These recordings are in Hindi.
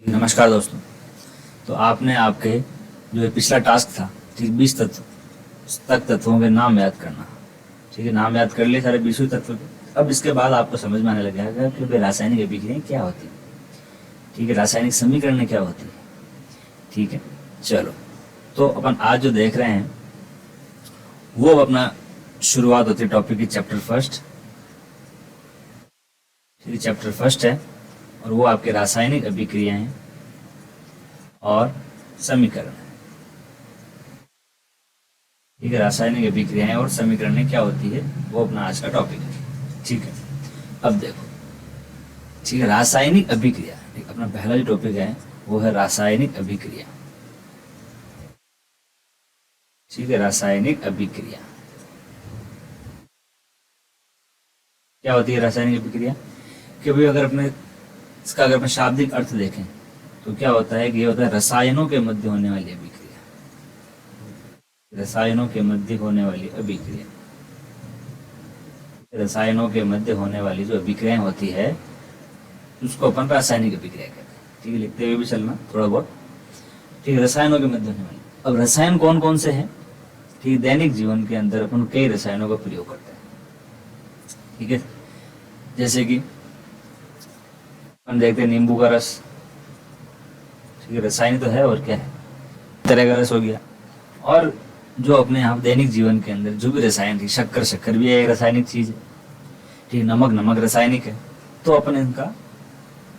नमस्कार दोस्तों। तो आपने आपके जो पिछला टास्क था, ठीक, 20 तत्वों के नाम याद करना। ठीक है, नाम याद कर लिए सारे 20 तत्व के। अब इसके बाद आपको समझ में आने लगेगा कि भाई रासायनिक अभिक्रियाएं क्या होती है। ठीक है, रासायनिक समीकरण क्या होती है। ठीक है, चलो। तो अपन आज जो देख रहे हैं वो अब अपना शुरुआत होती है टॉपिक की चैप्टर फर्स्ट। ठीक है, चैप्टर फर्स्ट है और वो आपके रासायनिक अभिक्रियाएं और समीकरण है। ठीक है, रासायनिक अभिक्रियाएं और समीकरण क्या होती है वो अपना आज का टॉपिक है। ठीक है, अब देखो। ठीक है, रासायनिक अभिक्रिया अपना पहला जो टॉपिक है वो है रासायनिक अभिक्रिया। ठीक है, रासायनिक अभिक्रिया क्या होती है। रासायनिक अभिक्रिया कि भाई अगर अपने शाब्दिक अर्थ देखें तो क्या होता है कि ये होता है रसायनों के मध्य होने वाली अभिक्रिया। रसायनों के मध्य होने वाली अभिक्रिया, रसायनों के मध्य होने वाली जो अभिक्रियाएं होती है उसको अपन रासायनिक अभिक्रिया कहते हैं। ठीक है, लिखते हुए भी चलना थोड़ा बहुत। ठीक है, रसायनों के मध्य होने वाली। अब रसायन कौन कौन से हैं। ठीक, दैनिक जीवन के अंदर अपन कई रसायनों का प्रयोग करते हैं। ठीक है, जैसे कि हम देखते हैं नींबू का रस। ठीक है, रसायन तो है और क्या है, तरह का रस हो गया। और जो अपने यहाँ दैनिक जीवन के अंदर जो भी रसायन थी, शक्कर भी एक रासायनिक चीज है। ठीक, नमक रासायनिक है। तो अपन इनका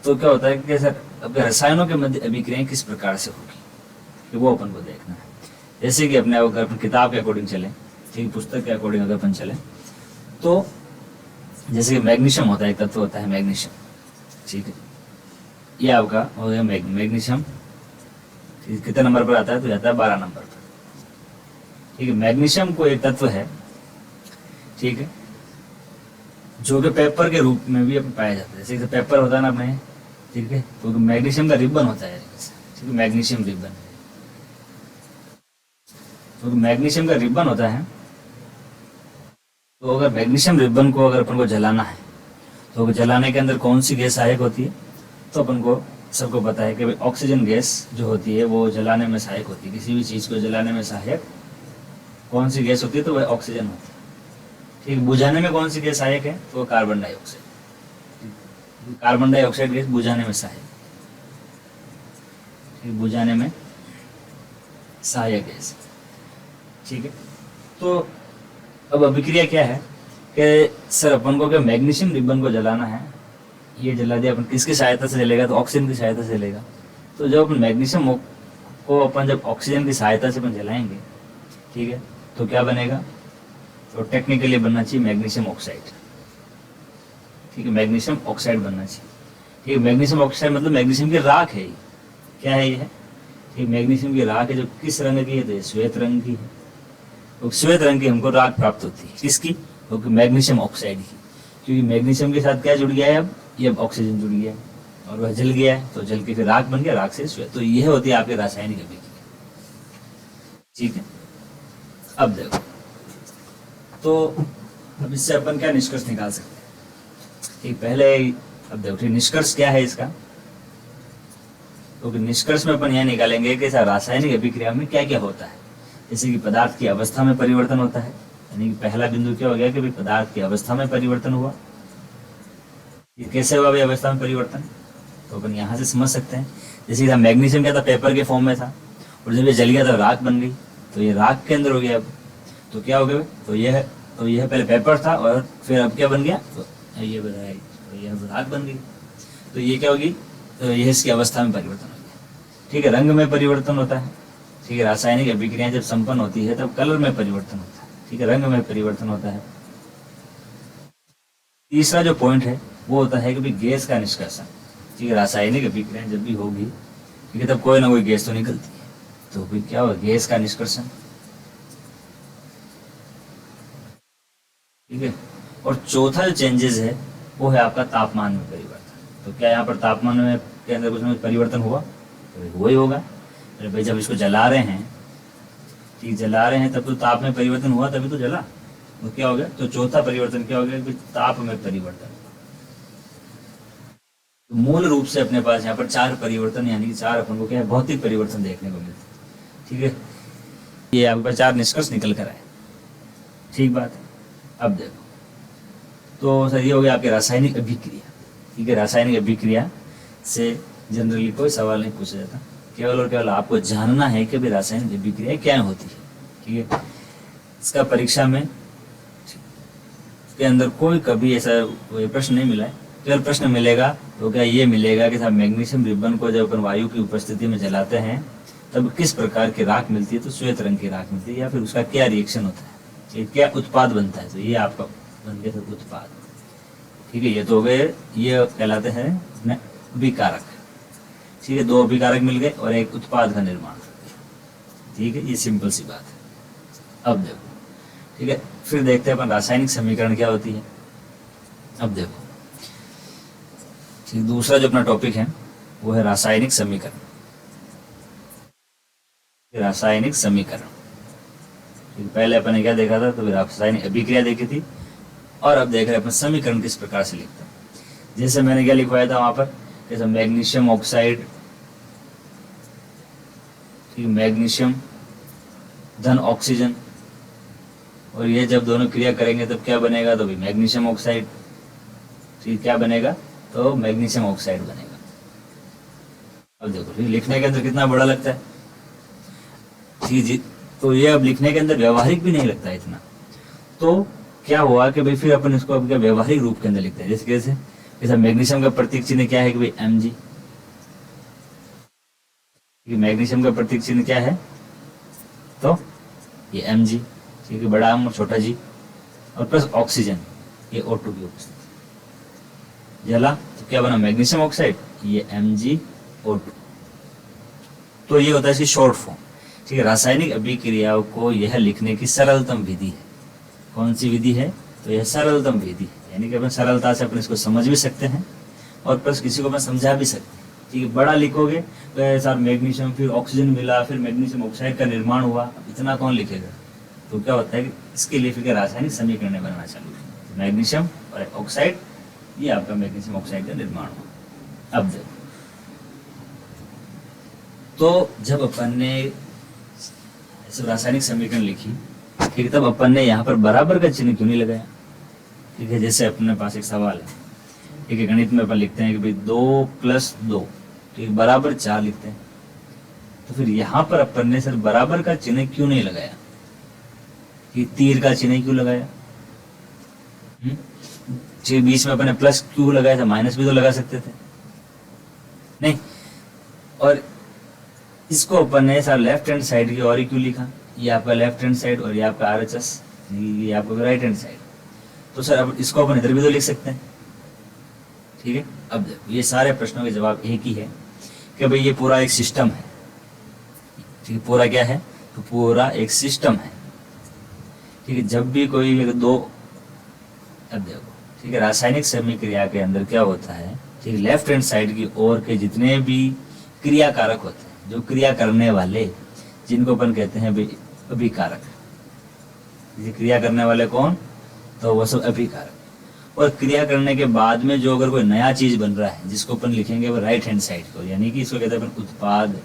तो क्या होता है कि सर अब रसायनों के मध्य अभिक्रियाएं किस प्रकार से होगी कि वो अपन को देखना है। जैसे कि अपने अगर अपन किताब के अकॉर्डिंग चले, ठीक, पुस्तक के अकॉर्डिंग अगर अपन चले तो जैसे कि मैग्नीशियम होता है, एक तत्व होता है मैग्नीशियम। ठीक है, ये आपका हो गया मैग्नीशियम। कितने नंबर पर आता है तो जाता है 12 नंबर पर। ठीक है, मैग्नीशियम को एक तत्व है, ठीक है, जो कि पेपर के रूप में भी पाया जाता है। जैसे पेपर होता है ना अपने, ठीक है, तो मैग्नीशियम का रिबन होता है। ठीक है, मैग्नीशियम रिबन, तो मैग्नीशियम का रिबन होता है। तो अगर मैग्नीशियम रिबन को अगर अपन को जलाना है तो जलाने के अंदर कौन सी गैस सहायक होती है। तो अपन को सबको पता है कि भाई ऑक्सीजन गैस जो होती है वो जलाने में सहायक होती है। किसी भी चीज को जलाने में सहायक कौन सी गैस होती है तो वह ऑक्सीजन होती है। ठीक, बुझाने में कौन सी गैस सहायक है तो carbon dioxide. Carbon dioxide gas बुझाने में सहायक। ठीक, बुझाने में सहायक गैस। ठीक है, तो अब अभिक्रिया क्या है कि सर अपन को क्या मैग्नीशियम रिबन को जलाना है, ये जला दिया अपन किसकी सहायता से जलेगा तो ऑक्सीजन की सहायता से जलेगा। तो जब अपन मैग्नीशियम को अपन जब ऑक्सीजन की सहायता से अपन जलाएंगे, ठीक है, तो क्या बनेगा, तो टेक्निकली बनना चाहिए मैग्नीशियम ऑक्साइड। ठीक है, मैग्नीशियम ऑक्साइड बनना चाहिए। ठीक है, मैग्नीशियम ऑक्साइड मतलब मैग्नीशियम की राख है। क्या है ये, ठीक, मैग्नीशियम की राख है जो किस रंग की है तो श्वेत रंग की है। तो श्वेत रंग की हमको राख प्राप्त होती है किसकी, क्योंकि मैग्नीशियम ऑक्साइड की। क्योंकि मैग्नीशियम के साथ क्या जुड़ गया है, अब ये ऑक्सीजन जुड़ गया है और वह जल गया है, तो जल के फिर राख बन गया, राख से श्वेत। तो यह होती है आपकी रासायनिक अभिक्रिया। ठीक है, अब देखो, तो अब इससे अपन क्या निष्कर्ष निकाल सकते हैं। ठीक, पहले अब देखो निष्कर्ष क्या है इसका, क्योंकि तो निष्कर्ष में अपन यह निकालेंगे कि रासायनिक अभिक्रिया में क्या क्या होता है। जैसे कि पदार्थ की अवस्था में परिवर्तन होता है, यानी कि पहला बिंदु क्या हो गया कि भाई पदार्थ की अवस्था में परिवर्तन हुआ। ये कैसे हुआ भाई अवस्था में परिवर्तन, तो अपन यहाँ से समझ सकते हैं। जैसे कि मैग्नीशियम क्या था, पेपर के फॉर्म में था और जब ये जल गया तो राख बन गई, तो ये राख के अंदर हो गया। अब तो क्या हो गया, तो यह पहले पेपर था और फिर अब क्या बन गया, तो ये बताया, तो यह राख बन गई। तो ये क्या होगी, तो यह इसकी अवस्था में परिवर्तन हो गया। ठीक है, रंग में परिवर्तन होता है। ठीक है, रासायनिक अभिक्रियाएं जब संपन्न होती है तब कलर में परिवर्तन होता है। ठीक है, रंग में परिवर्तन होता है। तीसरा जो पॉइंट है वो होता है कि भाई गैस का निष्कर्षण। ठीक है, रासायनिक अभिक्रियाएं जब भी होगी, ठीक है, तब कोई ना कोई गैस तो निकलती है, तो भाई क्या होगा, गैस का निष्कर्षण। ठीक है, और चौथा जो चेंजेस है वो है आपका तापमान में परिवर्तन। तो क्या यहाँ पर तापमान में के अंदर कुछ ना कुछ परिवर्तन हुआ, तो वही होगा। अरे भाई जब इसको जला रहे हैं, ठीक, जला रहे हैं तब तो ताप में परिवर्तन हुआ, तभी तो जला। तो क्या हो गया, तो चौथा परिवर्तन क्या हो गया कि ताप में परिवर्तन। तो मूल रूप से अपने पास यहाँ पर 4 परिवर्तन यानी कि 4 अपन को क्या है भौतिक परिवर्तन देखने को मिलते हैं। ठीक है, ये आपके पास 4 निष्कर्ष निकल कर आए। ठीक बात है। अब देखो, तो सर ये हो गया आपके रासायनिक अभिक्रिया। ठीक है, रासायनिक अभिक्रिया से जनरली कोई सवाल नहीं पूछा जाता, केवल और केवल आपको जानना है कि भाई रासायनिक अभिक्रिया क्या होती है। ठीक है, इसका परीक्षा में इसके अंदर कोई कभी ऐसा कोई प्रश्न नहीं मिला है। केवल प्रश्न मिलेगा तो क्या ये मिलेगा कि साहब मैग्नीशियम रिबन को जब अपन वायु की उपस्थिति में जलाते हैं तब किस प्रकार की राख मिलती है, तो श्वेत रंग की राख मिलती है, या फिर उसका क्या रिएक्शन होता है, ये क्या उत्पाद बनता है। तो ये आपका बन गया सर उत्पाद। ठीक है, ये तो हो गए, ये कहलाते हैं अभिकारक। ठीक है, 2 अभिकारक मिल गए और एक उत्पाद का निर्माण। ठीक है, ये सिंपल सी बात है। अब देखो, ठीक है, फिर देखते हैं अपन रासायनिक समीकरण क्या होती है। अब देखो, ठीक, दूसरा जो अपना टॉपिक है वो है रासायनिक समीकरण। रासायनिक समीकरण, ठीक, पहले अपन ने क्या देखा था, तो रासायनिक अभिक्रिया देखी थी, और अब देख रहे हैं अपन समीकरण किस प्रकार से लिखते हैं। जैसे मैंने क्या लिखवाया था वहां पर, जैसे मैग्नीशियम ऑक्साइड, ठीक, मैग्नीशियम धन ऑक्सीजन, और ये जब दोनों क्रिया करेंगे तब क्या बनेगा, तो भी मैग्नीशियम ऑक्साइड। ठीक, क्या बनेगा, तो मैग्नीशियम ऑक्साइड बनेगा। अब देखो, ठीक, लिखने के अंदर कितना बड़ा लगता है। ठीक जी, तो ये अब लिखने के अंदर व्यवहारिक भी नहीं लगता है इतना। तो क्या हुआ कि भाई फिर अपन इसको अब क्या व्यवहारिक रूप के अंदर लिखते हैं। जैसे कैसे, जैसे मैग्नीशियम का प्रतीक चिन्ह क्या है कि भाई Mg। मैग्नीशियम का प्रतीक चिन्ह क्या है, तो ये Mg। ठीक है, बड़ा M और छोटा g, और प्लस ऑक्सीजन, ये O2 की उपस्थिति। जला तो क्या बना, मैग्नीशियम ऑक्साइड, ये MgO2। तो ये होता है इसकी शॉर्ट फॉर्म। ठीक है, रासायनिक अभिक्रियाओं को यह लिखने की सरलतम विधि है। कौन सी विधि है, तो यह सरलतम विधि है, यानी कि अपन सरलता से अपन इसको समझ भी सकते हैं और प्लस किसी को अपन समझा भी सकते हैं। ठीक है, बड़ा लिखोगे तो सर मैग्नीशियम, फिर ऑक्सीजन मिला, फिर मैग्नीशियम ऑक्साइड का निर्माण हुआ, इतना कौन लिखेगा। तो क्या होता है कि इसके लिए फिर रासायनिक समीकरण बनाना चालू है। मैग्नीशियम और ऑक्साइड, ये आपका मैग्नीशियम ऑक्साइड का निर्माण हुआ। अब देखो, तो जब अपन ने रासायनिक समीकरण लिखी, ठीक है, तब अपन ने यहाँ पर बराबर का चिन्ह क्यों नहीं लगाया। ठीक है, जैसे अपने पास एक सवाल है, ठीक है, गणित में अपन लिखते हैं कि भाई 2 + 2, ठीक, बराबर 4 लिखते हैं। तो फिर यहाँ पर अपन ने सर बराबर का चिन्ह क्यों नहीं लगाया, कि तीर का चिन्ह क्यों लगाया। ठीक, बीच में अपन ने प्लस क्यों लगाया था, माइनस भी तो लगा सकते थे, नहीं। और इसको अपन ने सर लेफ्ट हैंड साइड की ओर ही क्यों लिखा, ये आपका लेफ्ट हैंड साइड और ये आपका RHS, ये आपका राइट हैंड साइड। तो सर अब इसको अपन इधर भी तो लिख सकते हैं। ठीक है, अब देखो, ये सारे प्रश्नों के जवाब एक ही है कि भाई ये पूरा एक सिस्टम है। ठीक है, पूरा क्या है, तो पूरा एक सिस्टम है। ठीक है, जब भी कोई दो, अब देखो, ठीक है, रासायनिक समीक्रिया के अंदर क्या होता है, ठीक, लेफ्ट हैंड साइड की ओर के जितने भी क्रियाकारक होते हैं, जो क्रिया करने वाले, जिनको अपन कहते हैं अभिकारक। ये क्रिया करने वाले कौन, तो वो सब अभिकारक। और क्रिया करने के बाद में जो अगर कोई नया चीज बन रहा है, जिसको अपन लिखेंगे वो राइट हैंड साइड को, यानी कि इसको कहते हैं अपन उत्पाद।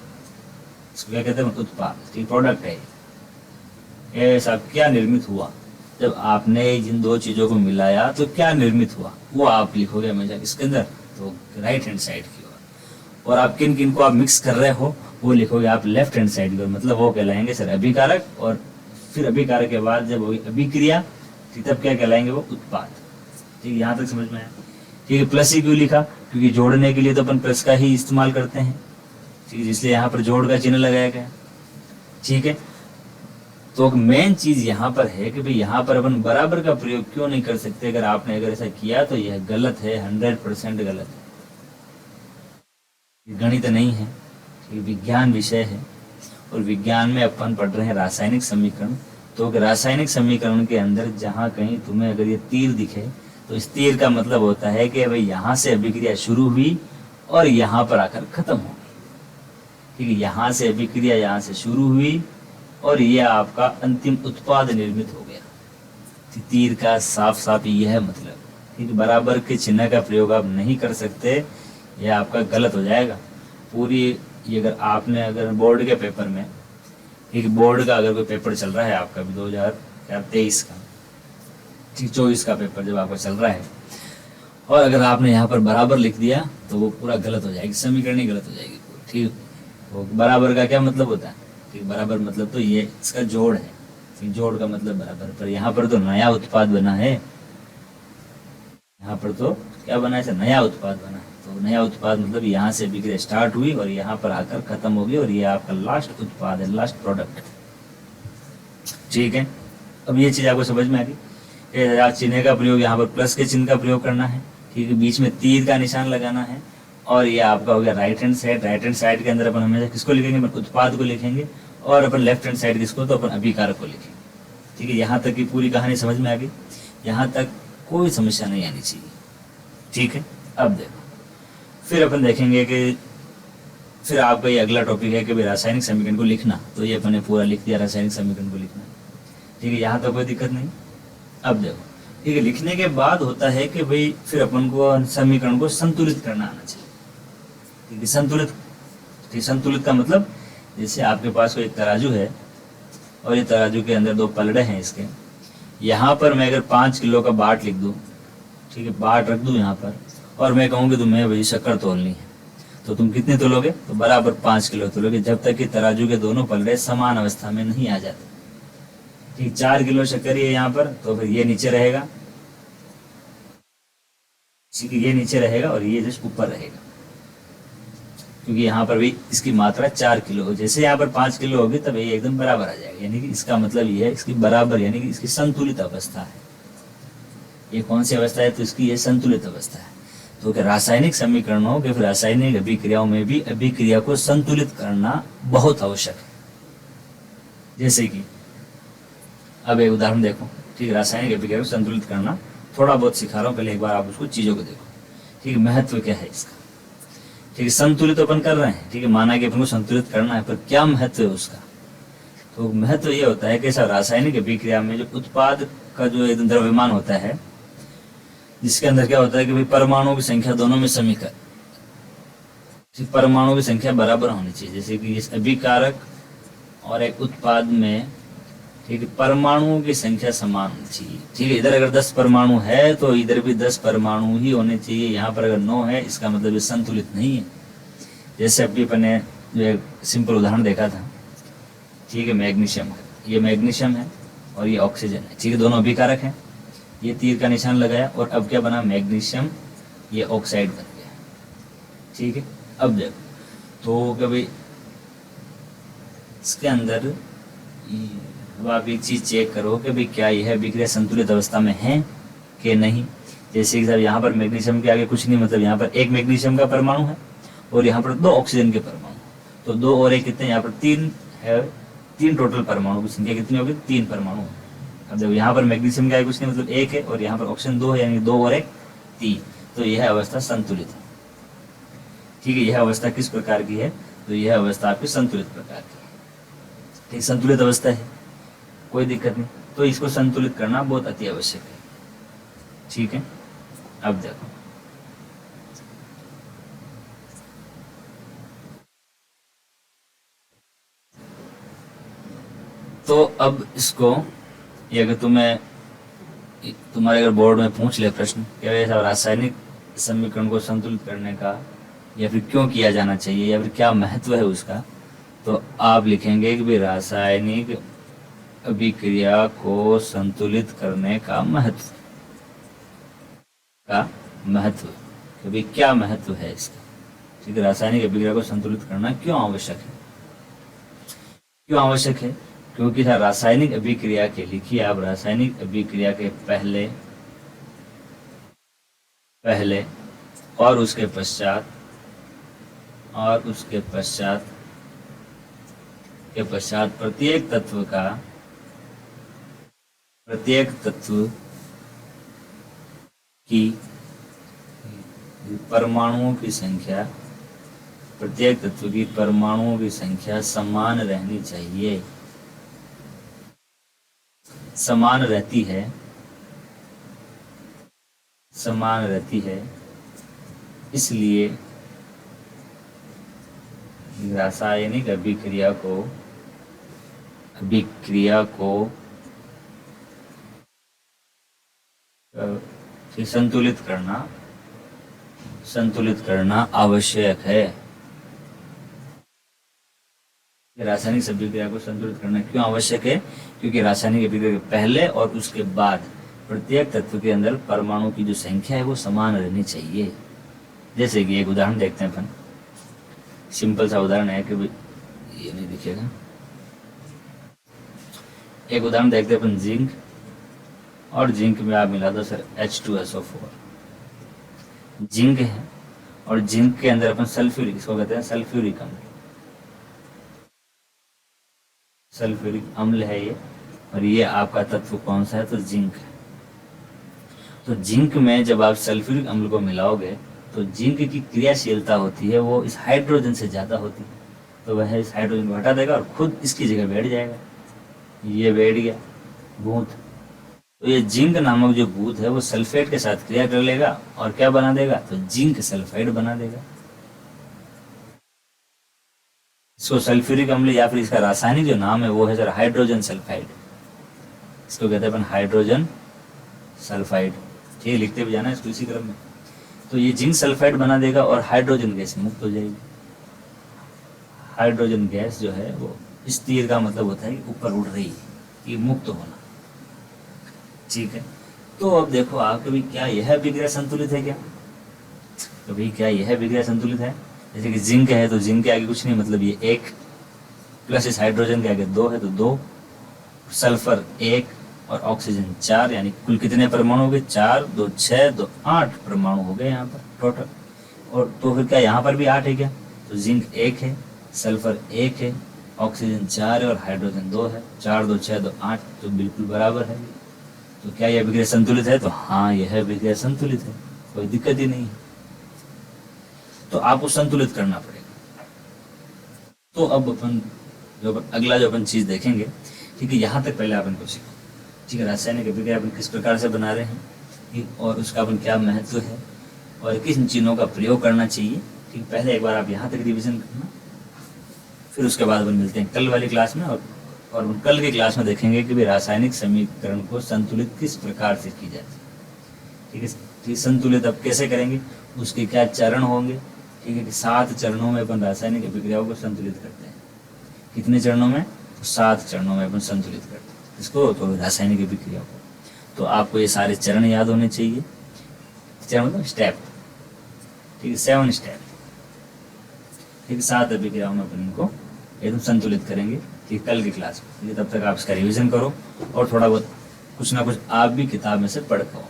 इसको क्या कहते हैं, उत्पाद। ठीक, प्रोडक्ट है ये सब। क्या निर्मित हुआ, जब आपने जिन 2 चीजों को मिलाया तो क्या निर्मित हुआ, वो आप लिखोगे हमेशा इसके अंदर, तो राइट हैंड साइड की ओर। और आप किन किन को आप मिक्स कर रहे हो, वो लिखोगे आप लेफ्ट हैंड साइड की ओर। मतलब वो कहलाएंगे सर अभिकारक, और फिर अभिकारक के बाद जब होगी अभिक्रिया, तब क्या कहलाएंगे, वो उत्पाद। ठीक, यहाँ तक समझ में आया। ठीक है, प्लस ही क्यों लिखा, क्योंकि जोड़ने के लिए तो अपन प्लस का ही इस्तेमाल करते हैं। ठीक है, इसलिए यहाँ पर जोड़ का चिन्ह लगाया गया। ठीक है, तो एक चीज यहाँ पर है कि भाई यहाँ पर अपन बराबर का प्रयोग क्यों नहीं कर सकते। अगर ऐसा किया तो यह गलत है, 100% गलत है। गणित नहीं है, ये विज्ञान विषय है, और विज्ञान में अपन पढ़ रहे हैं रासायनिक समीकरण। तो रासायनिक समीकरण के अंदर जहाँ कहीं तुम्हें अगर ये तीर दिखे, तो इस तीर का मतलब होता है कि भाई यहाँ से अभिक्रिया शुरू हुई और यहाँ पर आकर खत्म हो गई। ठीक है, यहाँ से अभिक्रिया यहाँ से शुरू हुई और ये आपका अंतिम उत्पाद निर्मित हो गया। तीर का साफ साफ यह मतलब। ठीक, बराबर के चिन्ह का प्रयोग आप नहीं कर सकते यह आपका गलत हो जाएगा। पूरी ये अगर बोर्ड के पेपर में, एक बोर्ड का अगर कोई पेपर चल रहा है आपका भी 2023 का, ठीक 24 का पेपर जब आपका चल रहा है, और अगर आपने यहाँ पर बराबर लिख दिया तो वो पूरा गलत हो जाएगी, समीकरण ही गलत हो जाएगी। ठीक, वो बराबर का क्या मतलब होता है? ठीक, बराबर मतलब तो ये इसका जोड़ है, जोड़ का मतलब बराबर। पर यहाँ पर तो नया उत्पाद बना है, यहाँ पर तो क्या बना है? नया उत्पाद बना है। तो नया उत्पाद मतलब यहाँ से बिक्री स्टार्ट हुई और यहाँ पर आकर खत्म हो गई, और ये आपका लास्ट उत्पाद है, लास्ट प्रोडक्ट। ठीक है, अब ये चीज आपको समझ में आ गई। चिन्ह का प्रयोग यहाँ पर प्लस के चिन्ह का प्रयोग करना है, ठीक है, बीच में तीर का निशान लगाना है, और ये आपका हो गया right hand side. Right hand side के अंदर अपन हमेशा किसको लिखेंगे? अपन उत्पाद को लिखेंगे, और अपन लेफ्ट हैंड साइड किसको? तो अपन अभिकारक को लिखेंगे। ठीक है, यहाँ तक की पूरी कहानी समझ में आ गई, यहाँ तक कोई समस्या नहीं आनी चाहिए। ठीक है, अब देखो फिर अपन देखेंगे कि फिर आपका ये अगला टॉपिक है कि भाई रासायनिक समीकरण को लिखना। तो ये अपन ने पूरा लिख दिया, रासायनिक समीकरण को लिखना। ठीक है, यहाँ तक कोई दिक्कत नहीं। अब देखो, ठीक है, लिखने के बाद होता है कि भाई फिर अपन को समीकरण को संतुलित करना आना चाहिए। ठीक है, संतुलित, ठीक, संतुलित का मतलब जैसे आपके पास कोई तराजू है और ये तराजू के अंदर 2 पलड़े हैं इसके, यहाँ पर मैं अगर 5 किलो का बाट लिख दूँ, ठीक है, बाट रख दूँ यहाँ पर, और मैं कहूँ कि तुम्हें भाई शक्कर तोलनी है, तो तुम कितने तोलोगे? तो बराबर 5 किलो तोलोगे, जब तक कि तराजू के दोनों पलड़े समान अवस्था में नहीं आ जाते। ठीक, 4 किलो शक्कर है यहाँ पर, तो फिर ये नीचे रहेगा, ठीक है, ये नीचे रहेगा और ये जस्ट ऊपर रहेगा, क्योंकि यहाँ पर भी इसकी मात्रा 4 किलो हो। जैसे यहाँ पर 5 किलो होगी तब ये एकदम बराबर आ जाएगा, यानी कि इसका मतलब ये है इसकी बराबर, यानी कि इसकी संतुलित अवस्था है। ये कौन सी अवस्था है? तो इसकी ये संतुलित अवस्था है। तो क्या रासायनिक समीकरणों के फिर रासायनिक अभिक्रियाओं में भी अभिक्रिया को संतुलित करना बहुत आवश्यक है। जैसे कि अब एक उदाहरण देखो, ठीक, रासायनिक अभिक्रिया को संतुलित करना थोड़ा बहुत सिखा रहा हूँ, पहले एक बार आप उसको चीजों को देखो। ठीक, महत्व क्या है इसका? ठीक है, संतुलित अपन कर रहे हैं, ठीक है, माना कि अपन को संतुलित करना है, पर क्या महत्व है उसका? तो महत्व ये होता है कि सब रासायनिक अभिक्रिया में जो उत्पाद का जो एक द्रव्यमान होता है, जिसके अंदर क्या होता है कि भाई परमाणुओं की संख्या दोनों में समीकर, परमाणुओं की संख्या बराबर होनी चाहिए। जैसे कि इस अभिकारक और एक उत्पाद में, ठीक है, परमाणुओं की संख्या समान होनी चाहिए। ठीक है, इधर अगर 10 परमाणु है तो इधर भी 10 परमाणु ही होने चाहिए। यहाँ पर अगर 9 है, इसका मतलब ये संतुलित नहीं है। जैसे अभी अपन ने जो एक सिंपल उदाहरण देखा था, ठीक है, मैग्नीशियम का, ये मैग्नीशियम है और ये ऑक्सीजन है, ठीक है, दोनों अभिकारक हैं। ये तीर का निशान लगाया और अब क्या बना? मैग्नीशियम, ये ऑक्साइड बन गया। ठीक है, अब देखो तो कभी इसके अंदर अब आप एक चीज चेक करो कि भाई क्या यह अभिक्रिया संतुलित अवस्था में है कि नहीं। जैसे कि साहब यहाँ पर मैग्नीशियम के आगे कुछ नहीं, मतलब यहाँ पर एक मैग्नीशियम का परमाणु है और यहाँ पर 2 ऑक्सीजन के परमाणु, तो 2 और 1 कितने? यहाँ पर 3 है, 3 टोटल परमाणु की संख्या कितनी होगी? 3 परमाणु। अब जब यहाँ पर मैग्नीशियम के आगे कुछ नहीं, मतलब 1 है, और यहाँ पर ऑक्सीजन 2 है, यानी 2 और 1 3, तो यह अवस्था संतुलित है। ठीक है, यह अवस्था किस प्रकार की है? तो यह अवस्था आपकी संतुलित प्रकार की है। ठीक, संतुलित अवस्था है, कोई दिक्कत नहीं। तो इसको संतुलित करना बहुत अति आवश्यक है। ठीक है, अब देखो तो अब इसको ये अगर तुम्हारे अगर बोर्ड में पूछ ले प्रश्न क्या ऐसा रासायनिक समीकरण को संतुलित करने का या फिर क्यों किया जाना चाहिए या फिर क्या महत्व है उसका, तो आप लिखेंगे कि भाई रासायनिक अभिक्रिया को संतुलित करने का महत्व कि भाई क्या महत्व है इसका। ठीक है, रासायनिक अभिक्रिया को संतुलित करना क्यों आवश्यक है? क्यों आवश्यक है? क्योंकि रासायनिक अभिक्रिया के, लिखिए आप, रासायनिक अभिक्रिया के पहले और उसके पश्चात प्रत्येक तत्व की परमाणुओं की संख्या, प्रत्येक तत्व की परमाणुओं की संख्या समान रहनी चाहिए, समान रहती है, इसलिए रासायनिक अभिक्रिया को फिर संतुलित करना आवश्यक है। रासायनिक अभिक्रिया को संतुलित करना क्यों आवश्यक है? क्योंकि रासायनिक अभिक्रिया के पहले और उसके बाद प्रत्येक तत्व के अंदर परमाणु की जो संख्या है वो समान रहनी चाहिए। जैसे कि एक उदाहरण देखते हैं अपन, सिंपल सा उदाहरण है कि ये नहीं दिखेगा, एक उदाहरण देखते हैं अपन, जिंक और जिंक में आप मिला दो सर H2SO4। जिंक है और जिंक के अंदर अपन सल्फ्यूरिक, इसको कहते हैं सल्फ्यूरिक अम्ल, सल्फ्यूरिक अम्ल है ये, और ये आपका तत्व कौन सा है? तो जिंक है। तो जिंक में जब आप सल्फ्यूरिक अम्ल को मिलाओगे तो जिंक की क्रियाशीलता होती है वो इस हाइड्रोजन से ज़्यादा होती है, तो वह इस हाइड्रोजन को हटा देगा और खुद इसकी जगह बैठ जाएगा। ये बैठ गया बूंद, तो ये जिंक नामक जो बूंद है वो सल्फेट के साथ क्रिया कर लेगा और क्या बना देगा? तो जिंक सल्फाइड बना देगा। इसको सल्फ्यूरिक अम्ल या फिर इसका रासायनिक जो नाम है वो है सर हाइड्रोजन सल्फाइड, इसको कहते हैं अपन हाइड्रोजन सल्फाइड। ठीक है, लिखते भी जाना इसको इसी क्रम में। तो ये जिंक सल्फाइड बना देगा और हाइड्रोजन गैस मुक्त हो जाएगी। हाइड्रोजन गैस जो है वो स्थिर का मतलब होता है कि ऊपर उड़ रही है, ये मुक्त होना। ठीक है, तो अब देखो आप, कभी क्या यह अभिक्रिया संतुलित है क्या? कभी क्या यह अभिक्रिया संतुलित है? जैसे कि जिंक है तो जिंक के आगे कुछ नहीं, मतलब ये 1 प्लस इस हाइड्रोजन के आगे 2 है तो 2, सल्फर 1 और ऑक्सीजन 4, यानी कुल कितने परमाणु हो गए? 4, 2 6, 2 8 परमाणु हो गए यहाँ पर टोटल। और तो फिर क्या यहाँ पर भी 8 है क्या? तो जिंक 1 है, सल्फर 1 है, ऑक्सीजन 4 है और हाइड्रोजन 2 है। 4, 2 6, 2 8 तो बिल्कुल बराबर है। तो क्या यह अभिक्रिया संतुलित है? तो हाँ, यह अभिक्रिया संतुलित है, कोई दिक्कत ही नहीं है। तो आपको संतुलित करना पड़ेगा। तो अब अपन अगला जो अपन चीज देखेंगे, ठीक है, यहाँ तक पहले अपन को सीखो। ठीक है, रासायनिक अभिक्रिया अपन किस प्रकार से बना रहे हैं, ठीक, और उसका अपन क्या महत्व है और किस चीज़ों का प्रयोग करना चाहिए। ठीक, पहले एक बार आप यहाँ तक रिवीजन करना, फिर उसके बाद अपन मिलते हैं कल वाली क्लास में। और कल की क्लास में देखेंगे कि भी रासायनिक समीकरण को संतुलित किस प्रकार से की जाती है। ठीक है, ठीक, संतुलित अब कैसे करेंगे, उसके क्या चरण होंगे। ठीक है, कि 7 चरणों में अपन रासायनिक अभिक्रियाओं को संतुलित करते हैं। कितने चरणों में? 7 चरणों में अपन संतुलित करते हैं इसको, तो रासायनिक अभिक्रिया को। तो आपको ये सारे चरण याद होने चाहिए। चरण मतलब स्टेप, ठीक है, 7 स्टेप। ठीक, 7 अभिक्रियाओं में अपन इनको एकदम संतुलित करेंगे। ठीक, कल की क्लास में। तब तक आप इसका रिवीजन करो और थोड़ा बहुत कुछ ना कुछ आप भी किताब में से पढ़ पाओ।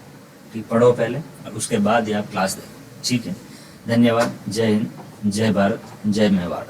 ठीक, पढ़ो पहले और उसके बाद ही आप क्लास देखो। ठीक है, धन्यवाद। जय हिंद, जय भारत, जय मेवाड़।